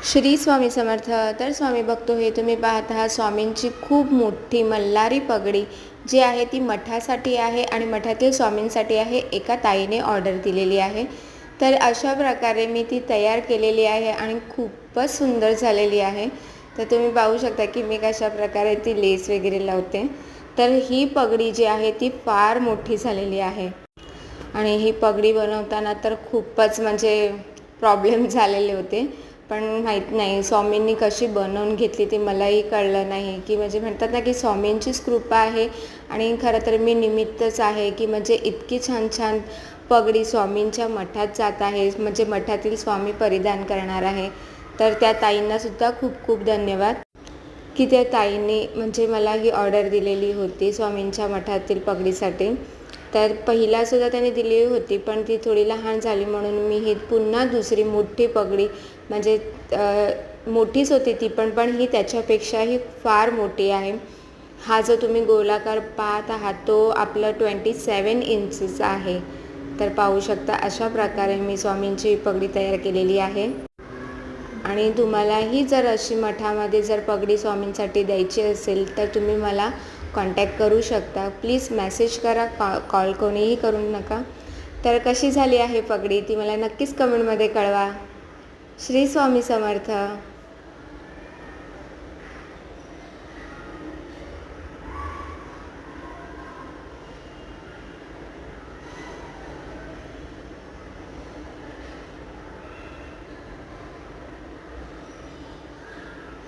श्री स्वामी समर्थ। तर स्वामी बघतो हे तुम्ही पाहत आहात स्वामींची खूप मोठी मल्हारी पगडी जी आहे ती मठासाठी आहे आणि मठातील स्वामींसाठी आहे। एका ताईने ऑर्डर दिलेली आहे, तर अशा प्रकारे मी ती तयार केलेली आहे आणि खूपच सुंदर झालेली आहे। तर तुम्ही पाहू शकता की मी कशा प्रकारे ती लेस वगैरे लावते। तर ही पगडी जी आहे ती फार मोठी झालेली आहे आणि ही पगडी बनवताना तर खूपच म्हणजे प्रॉब्लेम झालेले होते, पण माहीत नाही स्वामींनी कशी बनवून घेतली ते मलाही कळलं नाही। की म्हणजे म्हणतात ना की स्वामींचीच कृपा आहे आणि खरं तर मी निमित्तच आहे की म्हणजे इतकी छान छान पगडी स्वामींच्या मठात जात आहे, म्हणजे मठातील स्वामी परिधान करणार आहे। तर त्या ताईंनासुद्धा खूप खूप धन्यवाद की त्या ताईंनी म्हणजे मला ही ऑर्डर दिलेली होती स्वामींच्या मठातील पगडीसाठी। तर पहिलासुद्धा त्याने दिलेली होती, पण ती थोडी लहान झाली म्हणून मी ही पुन्हा दुसरी मोठी पगडी म्हणजे मोठीच होती ती पण ही त्याच्यापेक्षाही फार मोठी आहे। हा जो तुम्ही गोलाकार पाहत आहात तो आपलं 27 इंचचा आहे। तर पाहू शकता अशा प्रकारे मी स्वामींची पगडी तयार केलेली आहे। आणि तुम्हालाही जर अशी मठामध्ये जर पगडी स्वामींसाठी द्यायची असेल तर तुम्ही मला कॉन्टॅक्ट करू शकता। प्लीज मेसेज करा, कॉल कोणीही करू नका। तर कशी झाली आहे पगडी ती मला नक्कीच कमेंटमध्ये कळवा। श्री स्वामी समर्थ।